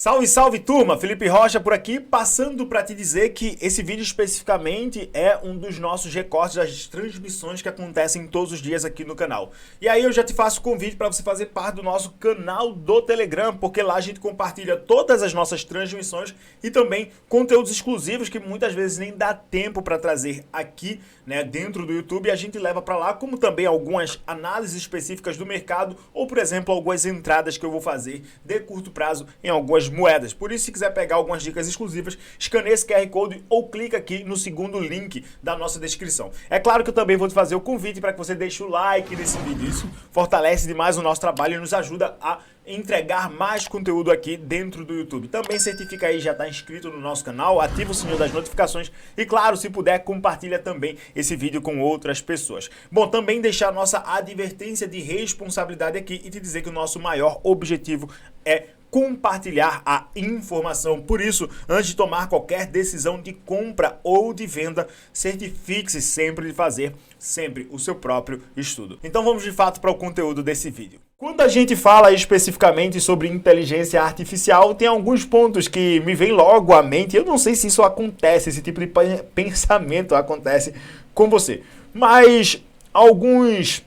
Salve, salve turma! Felipe Rocha por aqui, passando para te dizer que esse vídeo especificamente é um dos nossos recortes das transmissões que acontecem todos os dias aqui no canal. E aí eu já te faço o convite para você fazer parte do nosso canal do Telegram, porque lá a gente compartilha todas as nossas transmissões e também conteúdos exclusivos que muitas vezes nem dá tempo para trazer aqui, né, dentro do YouTube, e a gente leva para lá, como também algumas análises específicas do mercado ou, por exemplo, algumas entradas que eu vou fazer de curto prazo em algumas moedas. Por isso, se quiser pegar algumas dicas exclusivas, escaneia esse QR Code ou clica aqui no segundo link da nossa descrição. É claro que eu também vou te fazer o convite para que você deixe o like nesse vídeo. Isso fortalece demais o nosso trabalho e nos ajuda a entregar mais conteúdo aqui dentro do YouTube. Também certifica aí, já está inscrito no nosso canal, ativa o sininho das notificações e, claro, se puder, compartilha também esse vídeo com outras pessoas. Bom, também deixar a nossa advertência de responsabilidade aqui e te dizer que o nosso maior objetivo é compartilhar a informação. Por isso, antes de tomar qualquer decisão de compra ou de venda, certifique-se sempre de fazer sempre o seu próprio estudo. Então vamos de fato para o conteúdo desse vídeo. Quando a gente fala especificamente sobre inteligência artificial, tem alguns pontos que me vêm logo à mente. Eu não sei se isso acontece, esse tipo de pensamento acontece com você, mas algumas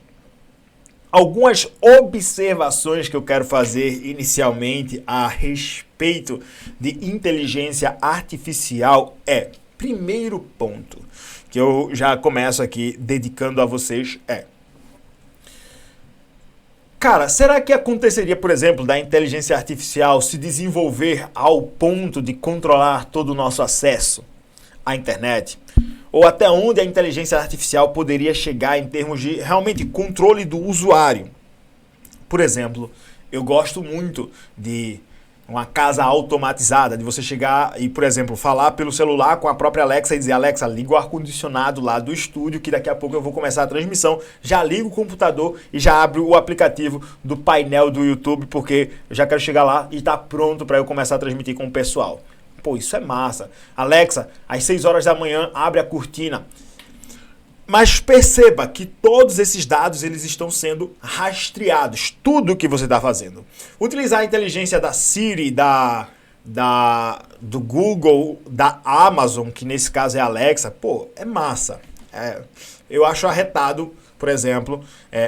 observações que eu quero fazer inicialmente a respeito de inteligência artificial é, primeiro ponto, que eu já começo aqui dedicando a vocês cara, será que aconteceria, por exemplo, da inteligência artificial se desenvolver ao ponto de controlar todo o nosso acesso à internet? Ou até onde a inteligência artificial poderia chegar em termos de realmente controle do usuário? Por exemplo, eu gosto muito de uma casa automatizada, de você chegar e, por exemplo, falar pelo celular com a própria Alexa e dizer: Alexa, liga o ar-condicionado lá do estúdio que daqui a pouco eu vou começar a transmissão. Já ligo o computador e já abro o aplicativo do painel do YouTube, porque eu já quero chegar lá e tá pronto para eu começar a transmitir com o pessoal. Pô, isso é massa. Alexa, às 6 horas da manhã, abre a cortina. Mas perceba que todos esses dados eles estão sendo rastreados. Tudo que você está fazendo. Utilizar a inteligência da Siri, do Google, da Amazon, que nesse caso é a Alexa, pô, é massa. Eu acho arretado, por exemplo,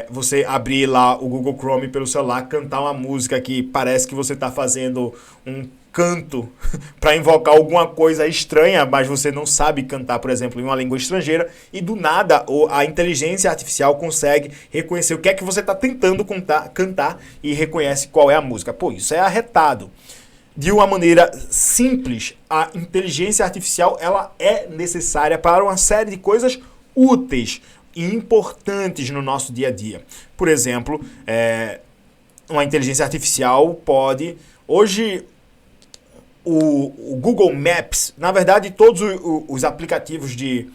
você abrir lá o Google Chrome pelo celular, cantar uma música que parece que você está fazendo um canto para invocar alguma coisa estranha, mas você não sabe cantar, por exemplo, em uma língua estrangeira, e do nada a inteligência artificial consegue reconhecer o que é que você está tentando cantar e reconhece qual é a música. Pô, isso é arretado. De uma maneira simples, a inteligência artificial ela é necessária para uma série de coisas úteis e importantes no nosso dia a dia. Por exemplo, uma inteligência artificial pode... Hoje, o Google Maps, na verdade, todos os aplicativos de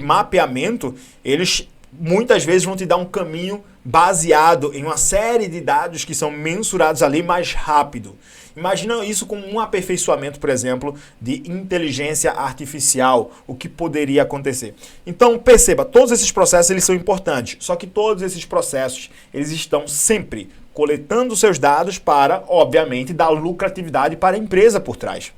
mapeamento, eles muitas vezes vão te dar um caminho baseado em uma série de dados que são mensurados ali mais rápido. Imagina isso como um aperfeiçoamento, por exemplo, de inteligência artificial, o que poderia acontecer. Então, perceba, todos esses processos eles são importantes, só que todos esses processos eles estão sempre coletando seus dados para, obviamente, dar lucratividade para a empresa por trás.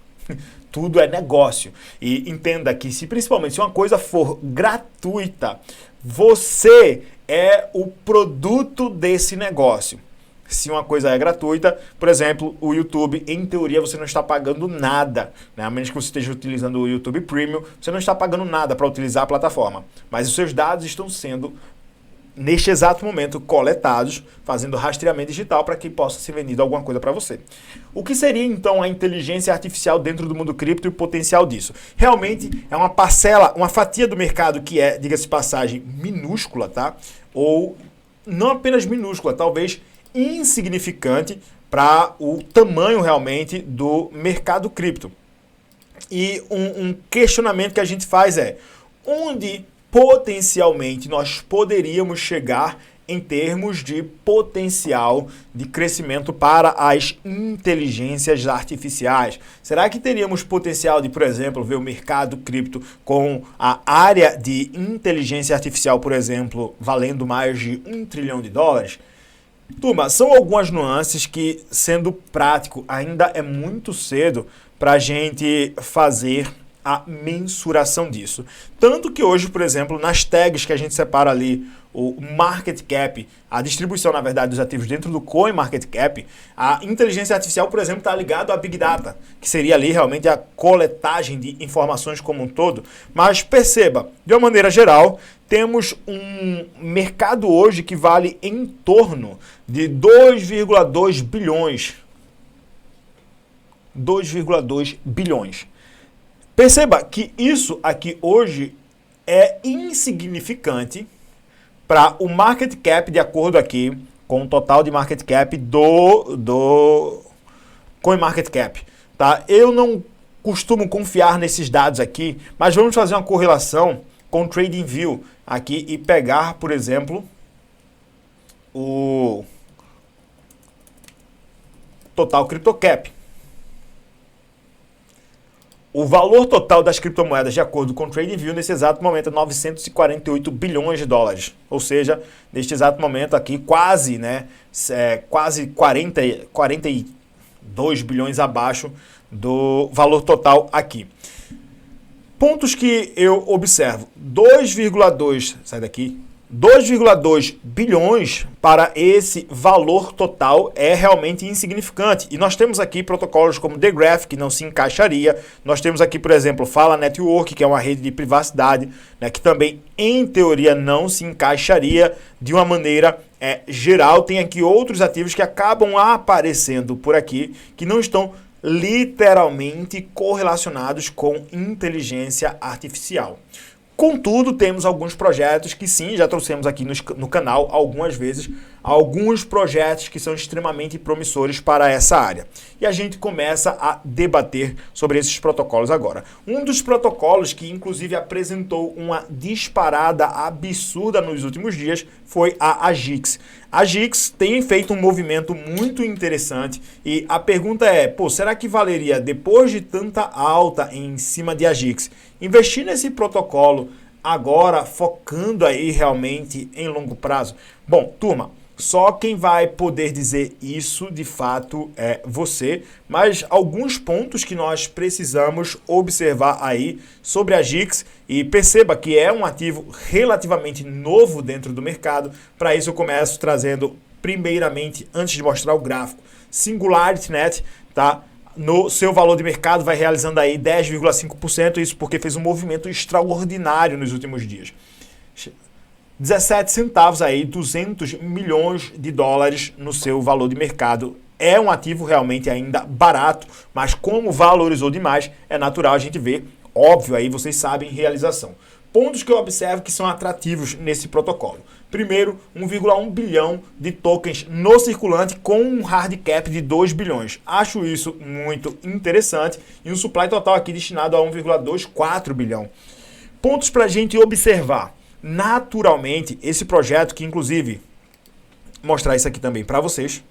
Tudo é negócio. E entenda que principalmente se uma coisa for gratuita, você é o produto desse negócio. Se uma coisa é gratuita, por exemplo, o YouTube, em teoria, você não está pagando nada, né? A menos que você esteja utilizando o YouTube Premium, você não está pagando nada para utilizar a plataforma. Mas os seus dados estão sendo, neste exato momento, coletados, fazendo rastreamento digital para que possa ser vendido alguma coisa para você. O que seria, então, a inteligência artificial dentro do mundo cripto e o potencial disso? Realmente é uma parcela, uma fatia do mercado que é, diga-se de passagem, minúscula, tá? Ou não apenas minúscula, talvez insignificante para o tamanho realmente do mercado cripto. E um questionamento que a gente faz é: onde potencialmente nós poderíamos chegar em termos de potencial de crescimento para as inteligências artificiais? Será que teríamos potencial de, por exemplo, ver o mercado cripto com a área de inteligência artificial, por exemplo, valendo mais de $1 trilhão? Turma, são algumas nuances que, sendo prático, ainda é muito cedo para a gente fazer a mensuração disso. Tanto que hoje, por exemplo, nas tags que a gente separa ali o market cap, a distribuição, na verdade, dos ativos dentro do CoinMarketCap, a inteligência artificial, por exemplo, está ligada à Big Data, que seria ali realmente a coletagem de informações como um todo. Mas perceba, de uma maneira geral, temos um mercado hoje que vale em torno de 2,2 bilhões. 2,2 bilhões. Perceba que isso aqui hoje é insignificante para o market cap, de acordo aqui com o total de market cap do CoinMarketCap. Tá? Eu não costumo confiar nesses dados aqui, mas vamos fazer uma correlação com o TradingView aqui e pegar, por exemplo, o total CryptoCap. O valor total das criptomoedas, de acordo com o TradingView, nesse exato momento é 948 bilhões de dólares. Ou seja, neste exato momento aqui, quase 42 bilhões abaixo do valor total aqui. Pontos que eu observo. 2,2 bilhões para esse valor total é realmente insignificante. E nós temos aqui protocolos como The Graph, que não se encaixaria. Nós temos aqui, por exemplo, Fala Network, que é uma rede de privacidade, né, que também, em teoria, não se encaixaria de uma maneira geral. Tem aqui outros ativos que acabam aparecendo por aqui, que não estão literalmente correlacionados com inteligência artificial. Contudo, temos alguns projetos que sim, já trouxemos aqui no canal algumas vezes, alguns projetos que são extremamente promissores para essa área. E a gente começa a debater sobre esses protocolos agora. Um dos protocolos que inclusive apresentou uma disparada absurda nos últimos dias foi a AGIX. A AGIX tem feito um movimento muito interessante e a pergunta é, será que valeria, depois de tanta alta em cima de AGIX, investir nesse protocolo agora, focando aí realmente em longo prazo? Bom, turma, só quem vai poder dizer isso de fato é você, mas alguns pontos que nós precisamos observar aí sobre a GIX, e perceba que é um ativo relativamente novo dentro do mercado. Para isso eu começo trazendo primeiramente, antes de mostrar o gráfico, SingularityNet, tá? No seu valor de mercado vai realizando aí 10,5%, isso porque fez um movimento extraordinário nos últimos dias. 17 centavos aí, 200 milhões de dólares no seu valor de mercado. É um ativo realmente ainda barato, mas como valorizou demais, é natural a gente ver, óbvio aí, vocês sabem, realização. Pontos que eu observo que são atrativos nesse protocolo. Primeiro, 1,1 bilhão de tokens no circulante com um hard cap de 2 bilhões. Acho isso muito interessante e um supply total aqui destinado a 1,24 bilhão. Pontos para a gente observar. Naturalmente, esse projeto, que inclusive, mostrar isso aqui também para vocês,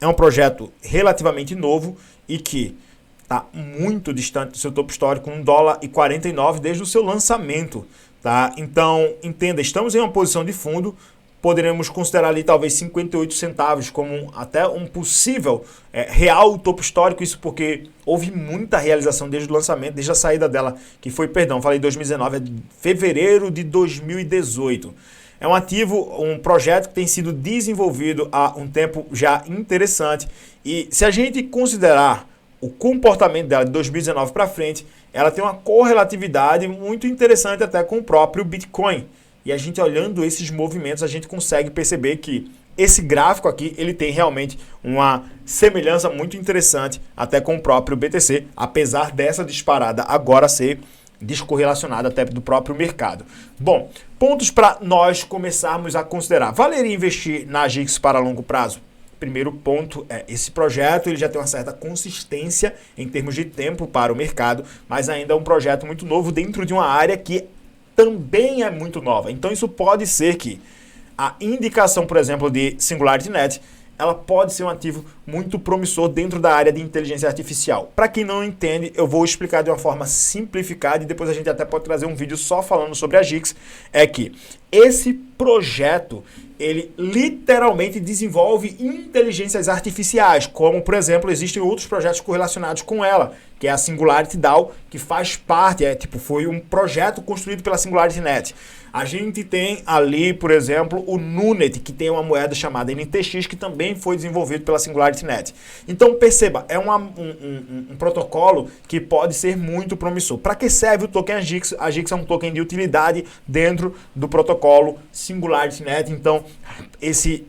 é um projeto relativamente novo e que está muito distante do seu topo histórico, $1,49 desde o seu lançamento. Tá? Então, entenda, estamos em uma posição de fundo, poderemos considerar ali talvez 58 centavos como até um possível real topo histórico, isso porque houve muita realização desde o lançamento, desde a saída dela, que foi, falei 2019, é fevereiro de 2018. É um ativo, um projeto que tem sido desenvolvido há um tempo já interessante, e se a gente considerar o comportamento dela de 2019 para frente, ela tem uma correlatividade muito interessante até com o próprio Bitcoin. E a gente olhando esses movimentos, a gente consegue perceber que esse gráfico aqui, ele tem realmente uma semelhança muito interessante até com o próprio BTC, apesar dessa disparada agora ser descorrelacionada até do próprio mercado. Bom, pontos para nós começarmos a considerar. Valeria investir na GIX para longo prazo? Primeiro ponto é, esse projeto ele já tem uma certa consistência em termos de tempo para o mercado, mas ainda é um projeto muito novo dentro de uma área que também é muito nova. Então isso pode ser que a indicação, por exemplo, de SingularityNet, ela pode ser um ativo muito promissor dentro da área de inteligência artificial. Para quem não entende, eu vou explicar de uma forma simplificada e depois a gente até pode trazer um vídeo só falando sobre a GIX, é que esse projeto, ele literalmente desenvolve inteligências artificiais, como, por exemplo, existem outros projetos correlacionados com ela, que é a Singularity DAO, que faz parte, foi um projeto construído pela SingularityNet. A gente tem ali, por exemplo, o Nunet, que tem uma moeda chamada NTX, que também foi desenvolvido pela SingularityNet. Então, perceba, é um protocolo que pode ser muito promissor. Para que serve o token AGIX? A AGIX é um token de utilidade dentro do protocolo SingularityNet. Então,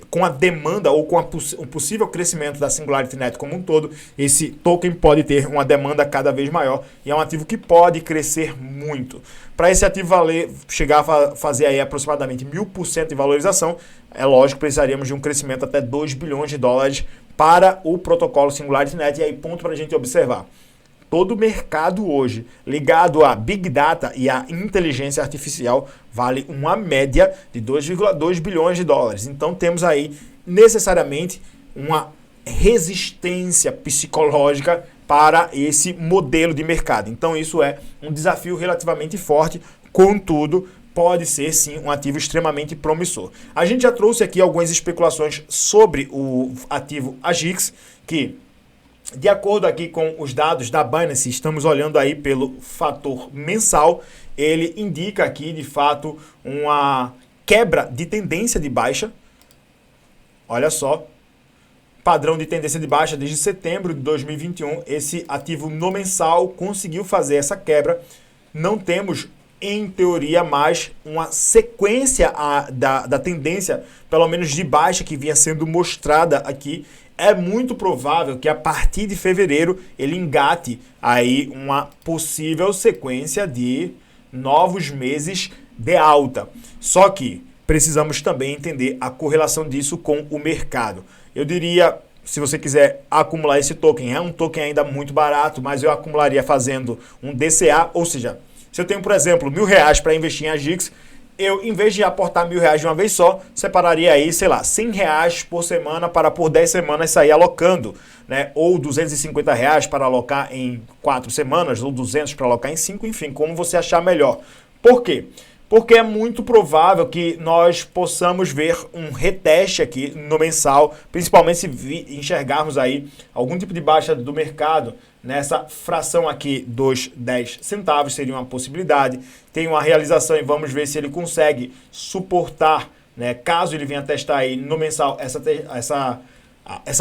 com a demanda ou com o possível crescimento da SingularityNet como um todo, esse token pode ter uma demanda cada vez maior e é um ativo que pode crescer muito. Para esse ativo chegar a fazer aí aproximadamente 1000% de valorização, é lógico que precisaríamos de um crescimento até 2 bilhões de dólares para o protocolo SingularityNet. E aí, ponto para a gente observar. Todo o mercado hoje ligado a Big Data e a inteligência artificial vale uma média de 2,2 bilhões de dólares. Então temos aí necessariamente uma resistência psicológica para esse modelo de mercado. Então isso é um desafio relativamente forte, contudo, pode ser sim um ativo extremamente promissor. A gente já trouxe aqui algumas especulações sobre o ativo AGIX, que de acordo aqui com os dados da Binance, estamos olhando aí pelo fator mensal, ele indica aqui de fato uma quebra de tendência de baixa. Olha só, padrão de tendência de baixa desde setembro de 2021, esse ativo no mensal conseguiu fazer essa quebra. Não temos, em teoria, mais uma sequência da tendência, pelo menos de baixa, que vinha sendo mostrada aqui. É muito provável que a partir de fevereiro ele engate aí uma possível sequência de novos meses de alta. Só que precisamos também entender a correlação disso com o mercado. Eu diria, se você quiser acumular esse token, é um token ainda muito barato, mas eu acumularia fazendo um DCA, ou seja, se eu tenho, por exemplo, R$1.000 para investir em AGIX, eu, em vez de aportar R$1.000 de uma vez só, separaria aí, sei lá, R$100 por semana para por 10 semanas sair alocando, né? Ou R$250 para alocar em 4 semanas, ou 200 para alocar em 5, enfim, como você achar melhor. Por quê? Porque é muito provável que nós possamos ver um reteste aqui no mensal, principalmente se enxergarmos aí algum tipo de baixa do mercado. Nessa fração aqui dos 10 centavos seria uma possibilidade. Tem uma realização e vamos ver se ele consegue suportar, né, caso ele venha testar aí no mensal essa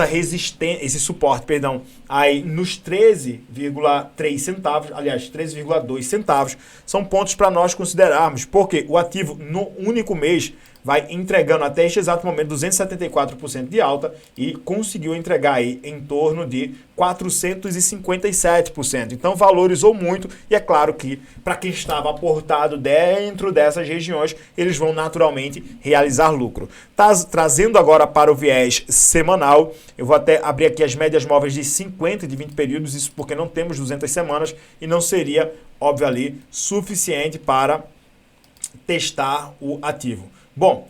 resistência, esse suporte, perdão, aí nos 13,3 centavos, aliás, 13,2 centavos, são pontos para nós considerarmos, porque o ativo no único mês vai entregando até este exato momento 274% de alta e conseguiu entregar aí em torno de 457%. Então valorizou muito e é claro que para quem estava aportado dentro dessas regiões, eles vão naturalmente realizar lucro. Trazendo agora para o viés semanal, eu vou até abrir aqui as médias móveis de 50 e de 20 períodos, isso porque não temos 200 semanas e não seria, óbvio ali, suficiente para testar o ativo. Bom,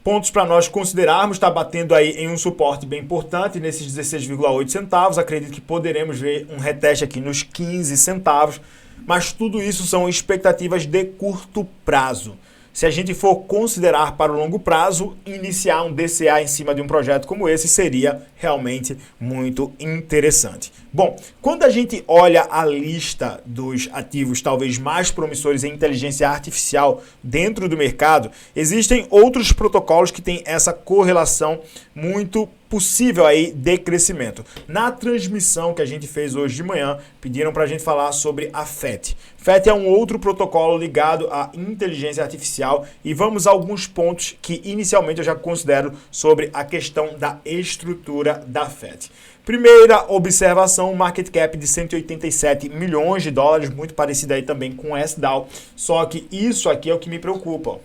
pontos para nós considerarmos, está batendo aí em um suporte bem importante, nesses 16,8 centavos, acredito que poderemos ver um reteste aqui nos 15 centavos, mas tudo isso são expectativas de curto prazo. Se a gente for considerar para o longo prazo, iniciar um DCA em cima de um projeto como esse seria realmente muito interessante. Bom, quando a gente olha a lista dos ativos talvez mais promissores em inteligência artificial dentro do mercado, existem outros protocolos que têm essa correlação muito possível aí de crescimento. Na transmissão que a gente fez hoje de manhã, pediram para a gente falar sobre a FET. FET é um outro protocolo ligado à inteligência artificial e vamos a alguns pontos que inicialmente eu já considero sobre a questão da estrutura da FET. Primeira observação, market cap de 187 milhões de dólares, muito parecido aí também com o SDAO, só que isso aqui é o que me preocupa.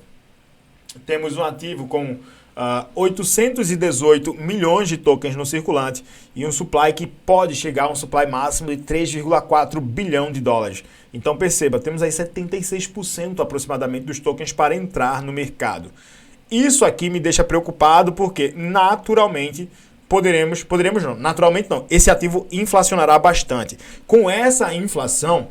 Temos um ativo com 818 milhões de tokens no circulante e um supply que pode chegar a um supply máximo de 3,4 bilhão de dólares. Então perceba, temos aí 76% aproximadamente dos tokens para entrar no mercado. Isso aqui me deixa preocupado porque, naturalmente, poderemos não, naturalmente não, esse ativo inflacionará bastante. Com essa inflação,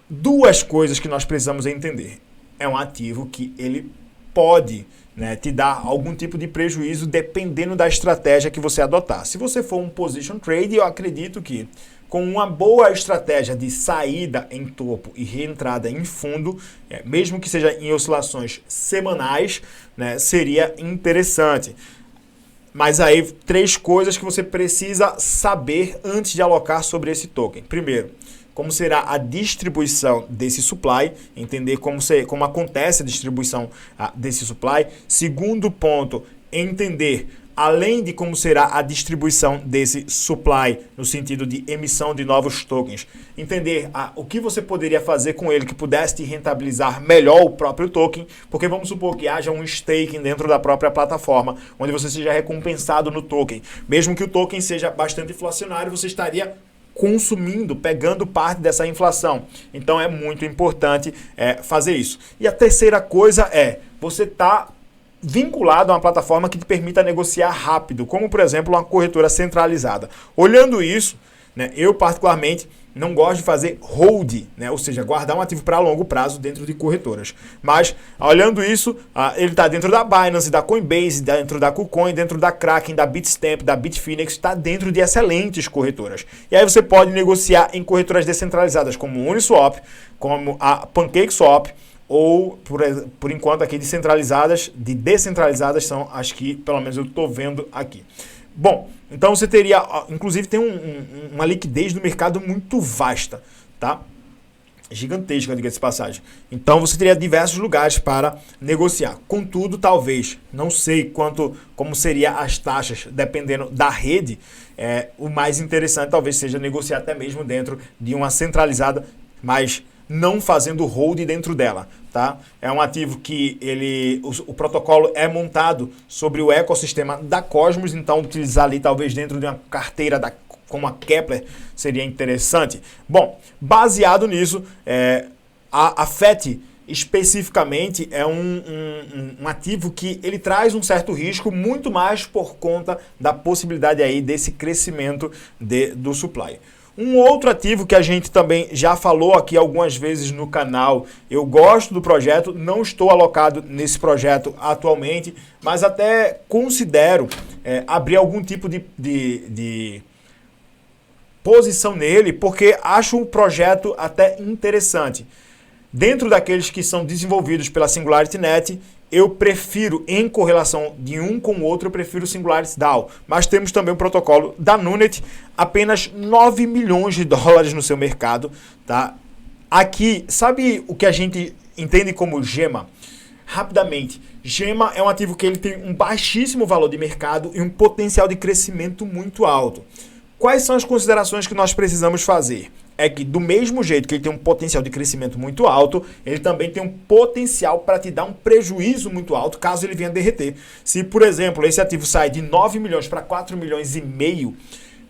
duas coisas que nós precisamos entender. É um ativo que ele pode, né, te dar algum tipo de prejuízo dependendo da estratégia que você adotar. Se você for um position trade, eu acredito que com uma boa estratégia de saída em topo e reentrada em fundo, mesmo que seja em oscilações semanais, né, seria interessante. Mas aí, três coisas que você precisa saber antes de alocar sobre esse token. Primeiro, como será a distribuição desse supply, entender como acontece a distribuição desse supply. Segundo ponto, entender, além de como será a distribuição desse supply, no sentido de emissão de novos tokens, entender o que você poderia fazer com ele que pudesse te rentabilizar melhor o próprio token, porque vamos supor que haja um staking dentro da própria plataforma, onde você seja recompensado no token. Mesmo que o token seja bastante inflacionário, você estaria consumindo, pegando parte dessa inflação. Então é muito importante fazer isso. E a terceira coisa é, você está vinculado a uma plataforma que te permita negociar rápido, como por exemplo uma corretora centralizada. Olhando isso, né, eu particularmente não gosto de fazer hold, né, ou seja, guardar um ativo para longo prazo dentro de corretoras. Mas, olhando isso, ele está dentro da Binance, da Coinbase, dentro da KuCoin, dentro da Kraken, da Bitstamp, da Bitfinex, está dentro de excelentes corretoras. E aí você pode negociar em corretoras descentralizadas, como o Uniswap, como a PancakeSwap, ou, por enquanto, aqui de descentralizadas são as que, pelo menos, eu estou vendo aqui. Bom, então você teria, inclusive tem uma liquidez do mercado muito vasta, tá? Gigantesca, diga-se de passagem. Então você teria diversos lugares para negociar. Contudo, talvez, não sei como seriam as taxas, dependendo da rede, o mais interessante talvez seja negociar até mesmo dentro de uma centralizada, mas não fazendo hold dentro dela, tá? É um ativo que o protocolo é montado sobre o ecossistema da Cosmos, então utilizar ali talvez dentro de uma carteira como a Kepler seria interessante. Bom, baseado nisso, a FET especificamente é um ativo que ele traz um certo risco, muito mais por conta da possibilidade aí desse crescimento do supply. Um outro ativo que a gente também já falou aqui algumas vezes no canal, eu gosto do projeto, não estou alocado nesse projeto atualmente, mas até considero abrir algum tipo de posição nele, porque acho um projeto até interessante. Dentro daqueles que são desenvolvidos pela SingularityNet, eu prefiro, em correlação de um com o outro, eu prefiro o Singularity DAO. Mas temos também o protocolo da Nunet, apenas 9 milhões de dólares no seu mercado. Tá? Aqui, sabe o que a gente entende como GEMA? Rapidamente, GEMA é um ativo que ele tem um baixíssimo valor de mercado e um potencial de crescimento muito alto. Quais são as considerações que nós precisamos fazer? É que do mesmo jeito que ele tem um potencial de crescimento muito alto, ele também tem um potencial para te dar um prejuízo muito alto caso ele venha derreter. Se, por exemplo, esse ativo sai de 9 milhões para 4 milhões e meio,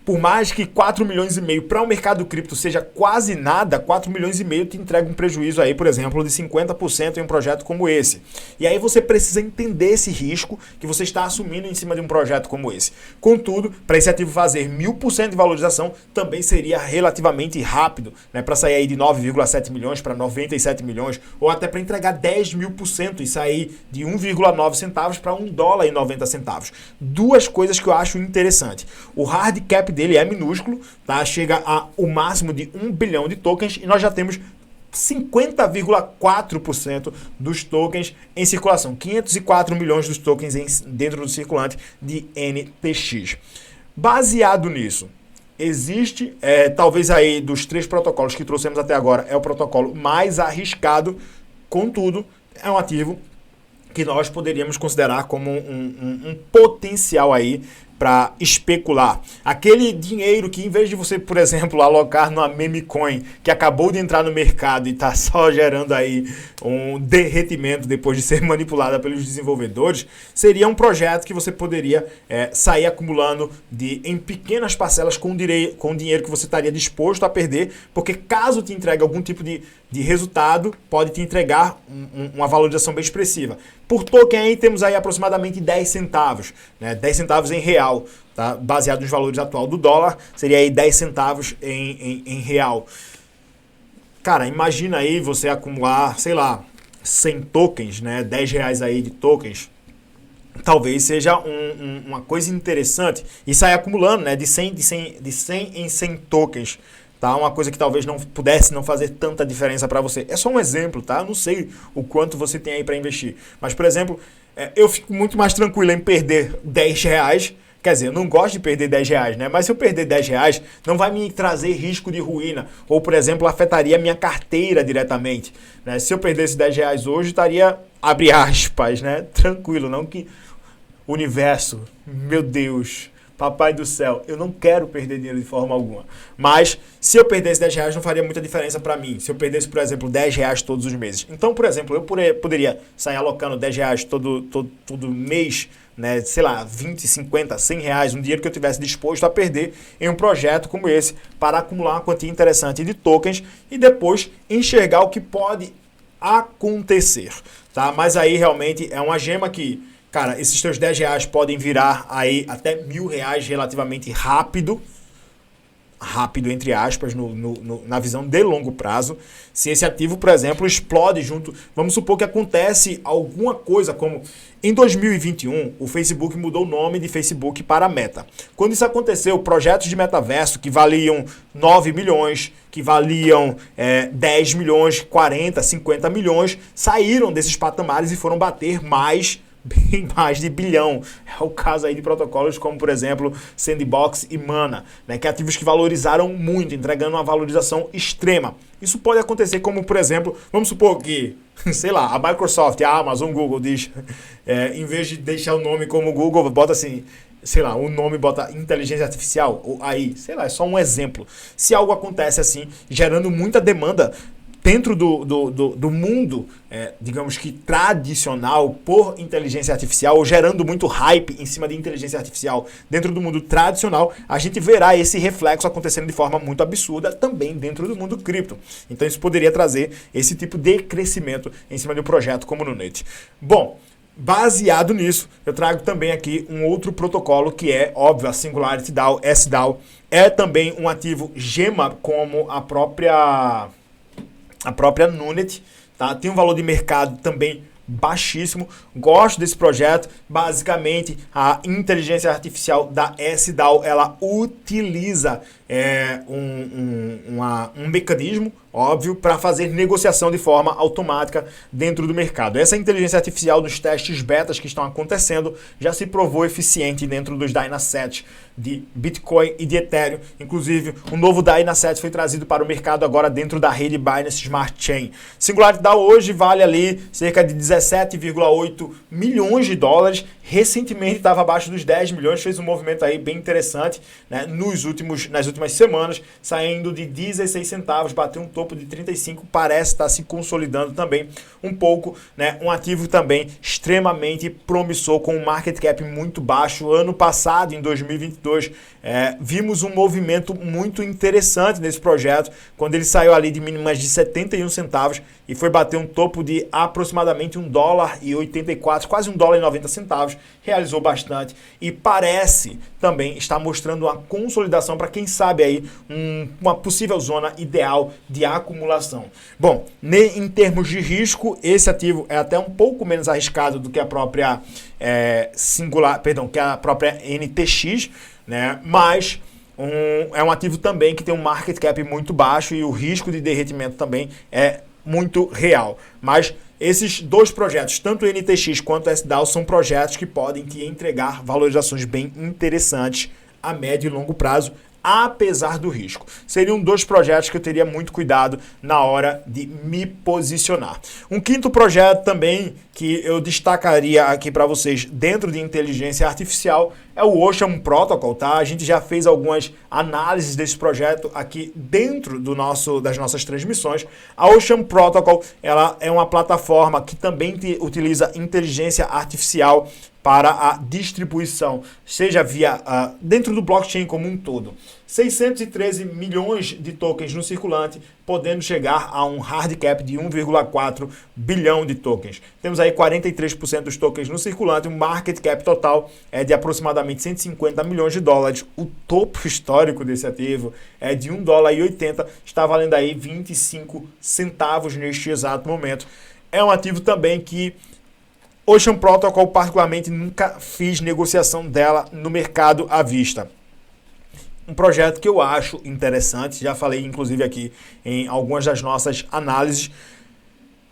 por mais que 4 milhões e meio para o mercado cripto seja quase nada, 4 milhões e meio te entrega um prejuízo aí, por exemplo, de 50% em um projeto como esse. E aí você precisa entender esse risco que você está assumindo em cima de um projeto como esse. Contudo, para esse ativo fazer 1000% de valorização, também seria relativamente rápido, né? Para sair aí de 9,7 milhões para 97 milhões, ou até para entregar 10.000% e sair de 1,9 centavos para $1,90. Duas coisas que eu acho interessante. O hard cap dele é minúsculo, tá? Chega ao máximo de 1 bilhão de tokens e nós já temos 50,4% dos tokens em circulação. 504 milhões dos tokens dentro do circulante de NTX. Baseado nisso, existe, talvez aí dos 3 protocolos que trouxemos até agora, é o protocolo mais arriscado, contudo, é um ativo que nós poderíamos considerar como um potencial aí para especular. Aquele dinheiro que, em vez de você, por exemplo, alocar numa meme coin que acabou de entrar no mercado e está só gerando aí um derretimento depois de ser manipulada pelos desenvolvedores, seria um projeto que você poderia sair acumulando em pequenas parcelas com dinheiro que você estaria disposto a perder, porque caso te entregue algum tipo de resultado, pode te entregar uma valorização bem expressiva. Por token aí temos aí aproximadamente 10 centavos, né? 10 centavos em real, tá? Baseado nos valores atual do dólar, seria aí 10 centavos em real. Cara, imagina aí você acumular, sei lá, 100 tokens, né? 10 reais aí de tokens. Talvez seja uma coisa interessante e sair acumulando, né? De 100 em 100 tokens. Tá? Uma coisa que talvez não pudesse não fazer tanta diferença para você. É só um exemplo, tá? Eu não sei o quanto você tem aí para investir. Mas, por exemplo, eu fico muito mais tranquilo em perder 10 reais. Quer dizer, eu não gosto de perder 10 reais, né? Mas se eu perder 10 reais, não vai me trazer risco de ruína. Ou, por exemplo, afetaria a minha carteira diretamente. Né? Se eu perdesse 10 reais hoje, estaria, abre aspas, né? Tranquilo, não que universo, meu Deus... Papai do céu, eu não quero perder dinheiro de forma alguma. Mas se eu perdesse 10 reais não faria muita diferença para mim. Se eu perdesse, por exemplo, 10 reais todos os meses. Então, por exemplo, eu poderia sair alocando 10 reais todo mês, né? Sei lá, 20, 50, 100 reais, um dinheiro que eu tivesse disposto a perder em um projeto como esse para acumular uma quantia interessante de tokens e depois enxergar o que pode acontecer. Tá? Mas aí realmente é uma gema que... Cara, esses teus 10 reais podem virar aí até R$1.000 relativamente rápido. Rápido, entre aspas, na visão de longo prazo. Se esse ativo, por exemplo, explode junto... Vamos supor que acontece alguma coisa como... Em 2021, o Facebook mudou o nome de Facebook para Meta. Quando isso aconteceu, projetos de metaverso que valiam 9 milhões, que valiam 10 milhões, 40, 50 milhões, saíram desses patamares e foram bater bem mais de bilhão. É o caso aí de protocolos como, por exemplo, Sandbox e Mana, né, que ativos que valorizaram muito, entregando uma valorização extrema. Isso pode acontecer como, por exemplo, vamos supor que, sei lá, a Microsoft, a Amazon, o Google diz, em vez de deixar o nome como Google, bota assim, sei lá, o nome bota inteligência artificial, ou aí, sei lá, é só um exemplo. Se algo acontece assim, gerando muita demanda dentro do mundo, digamos que tradicional, por inteligência artificial, ou gerando muito hype em cima de inteligência artificial dentro do mundo tradicional, a gente verá esse reflexo acontecendo de forma muito absurda também dentro do mundo cripto. Então isso poderia trazer esse tipo de crescimento em cima de um projeto como no Net. Bom, baseado nisso, eu trago também aqui um outro protocolo que é, óbvio, a Singularity DAO, SDAO, é também um ativo gema como a própria Nunet, tá? Tem um valor de mercado também baixíssimo. Gosto desse projeto. Basicamente, a inteligência artificial da SDAO, ela utiliza um mecanismo, óbvio, para fazer negociação de forma automática dentro do mercado. Essa inteligência artificial dos testes betas que estão acontecendo já se provou eficiente dentro dos Dynasets de Bitcoin e de Ethereum. Inclusive, o novo Dynaset foi trazido para o mercado agora dentro da rede Binance Smart Chain. Singularity DAO hoje vale ali cerca de 17,8 milhões de dólares. Recentemente estava abaixo dos 10 milhões, fez um movimento aí bem interessante, né, nas últimas semanas, saindo de 16 centavos, bateu um topo de 35, parece estar se consolidando também um pouco, né, um ativo também extremamente promissor, com um market cap muito baixo. Ano passado, em 2022, vimos um movimento muito interessante nesse projeto, quando ele saiu ali de mínimas de 71 centavos e foi bater um topo de aproximadamente $1,84, quase $1,90, realizou bastante e parece também estar mostrando uma consolidação para, quem sabe, aí uma possível zona ideal de acumulação. Bom, em termos de risco, esse ativo é até um pouco menos arriscado do que a própria que a própria NTX, né? Mas é um ativo também que tem um market cap muito baixo e o risco de derretimento também é muito real. Mas esses dois projetos, tanto o NTX quanto o SDAO, são projetos que podem te entregar valorizações bem interessantes a médio e longo prazo, apesar do risco. Seriam dois projetos que eu teria muito cuidado na hora de me posicionar. Um quinto projeto também que eu destacaria aqui para vocês dentro de inteligência artificial é o Ocean Protocol, tá? A gente já fez algumas análises desse projeto aqui dentro das nossas transmissões. A Ocean Protocol, ela é uma plataforma que também utiliza inteligência artificial para a distribuição, seja via dentro do blockchain como um todo. 613 milhões de tokens no circulante, podendo chegar a um hard cap de 1,4 bilhão de tokens. Temos aí 43% dos tokens no circulante, um market cap total é de aproximadamente 150 milhões de dólares. O topo histórico desse ativo é de $1,80, está valendo aí 25 centavos neste exato momento. É um ativo também que Ocean Protocol, particularmente, nunca fiz negociação dela no mercado à vista. Um projeto que eu acho interessante, já falei inclusive aqui em algumas das nossas análises.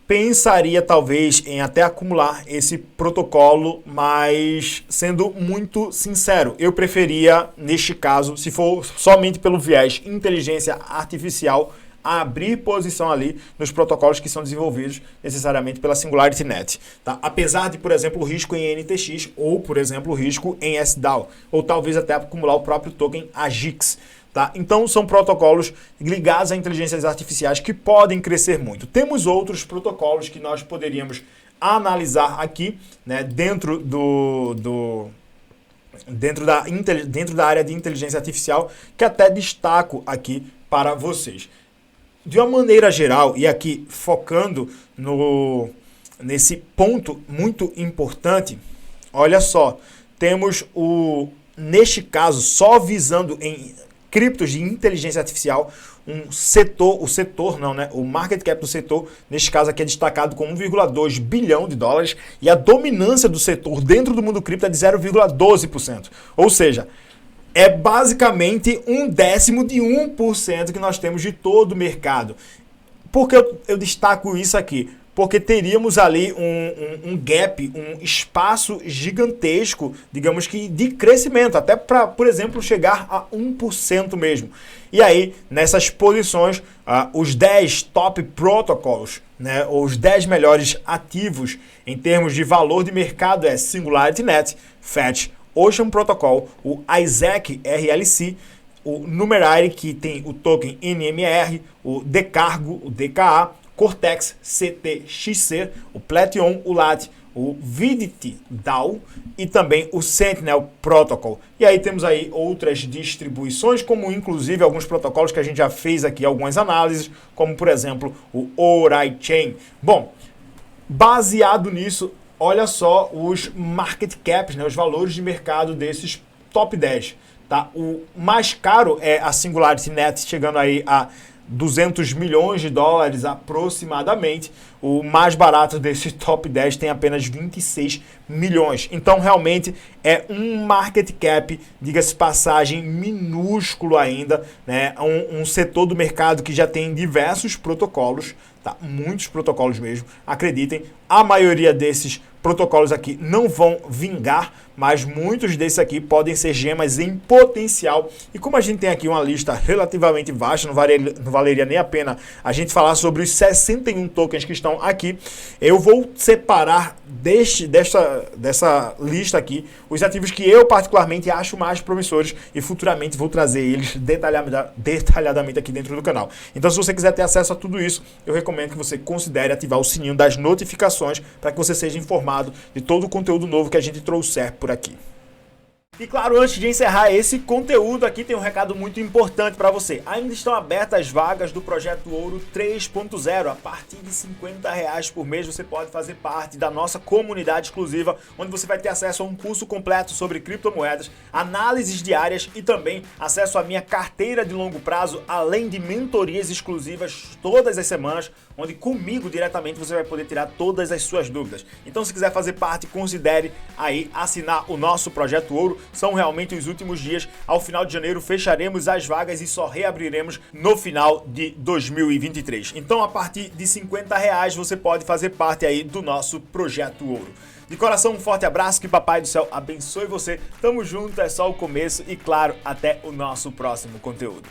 Pensaria talvez em até acumular esse protocolo, mas sendo muito sincero, eu preferia, neste caso, se for somente pelo viés inteligência artificial, abrir posição ali nos protocolos que são desenvolvidos necessariamente pela SingularityNet. Tá? Apesar de, por exemplo, o risco em NTX ou, por exemplo, o risco em SDAO, ou talvez até acumular o próprio token AGIX. Tá? Então, são protocolos ligados a inteligências artificiais que podem crescer muito. Temos outros protocolos que nós poderíamos analisar aqui, né, dentro da área de inteligência artificial, que até destaco aqui para vocês. De uma maneira geral, e aqui focando nesse ponto muito importante, olha só, temos neste caso, só visando em criptos de inteligência artificial, o market cap do setor, neste caso aqui é destacado com 1,2 bilhão de dólares, e a dominância do setor dentro do mundo cripto é de 0,12%. Ou seja, é basicamente 1/10 de 1% que nós temos de todo o mercado. Por que eu destaco isso aqui? Porque teríamos ali um gap, um espaço gigantesco, digamos que de crescimento, até para, por exemplo, chegar a 1% mesmo. E aí, nessas posições, os 10 top protocols, né, os 10 melhores ativos em termos de valor de mercado é SingularityNet, Fetch, Ocean Protocol, o Isaac RLC, o Numerary, que tem o token NMR, o Decargo, o DKA, Cortex CTXC, o Platinum, o LAT, o Vidity DAO e também o Sentinel Protocol. E aí temos aí outras distribuições, como inclusive alguns protocolos que a gente já fez aqui algumas análises, como por exemplo o ORAI-Chain. Bom, baseado nisso, olha só os market caps, né, os valores de mercado desses top 10. Tá? O mais caro é a SingularityNet, chegando aí a 200 milhões de dólares aproximadamente. O mais barato desse top 10 tem apenas 26 milhões. Então, realmente, é um market cap, diga-se passagem, minúsculo ainda, né? Um setor do mercado que já tem diversos protocolos, tá? Muitos protocolos mesmo. Acreditem, a maioria desses protocolos aqui não vão vingar, mas muitos desses aqui podem ser gemas em potencial. E como a gente tem aqui uma lista relativamente vasta, não valeria nem a pena a gente falar sobre os 61 tokens que estão aqui, eu vou separar dessa lista aqui os ativos que eu particularmente acho mais promissores e futuramente vou trazer eles detalhadamente aqui dentro do canal. Então, se você quiser ter acesso a tudo isso, eu recomendo que você considere ativar o sininho das notificações para que você seja informado de todo o conteúdo novo que a gente trouxer por aqui. E claro, antes de encerrar esse conteúdo aqui, tem um recado muito importante para você. Ainda estão abertas as vagas do Projeto Ouro 3.0. A partir de R$50 por mês você pode fazer parte da nossa comunidade exclusiva, onde você vai ter acesso a um curso completo sobre criptomoedas, análises diárias e também acesso à minha carteira de longo prazo, além de mentorias exclusivas todas as semanas, onde comigo diretamente você vai poder tirar todas as suas dúvidas. Então, se quiser fazer parte, considere aí assinar o nosso Projeto Ouro. São realmente os últimos dias. Ao final de janeiro fecharemos as vagas e só reabriremos no final de 2023. Então, a partir de R$50 você pode fazer parte aí do nosso Projeto Ouro. De coração, um forte abraço, que Papai do Céu abençoe você. Tamo junto, é só o começo e, claro, até o nosso próximo conteúdo.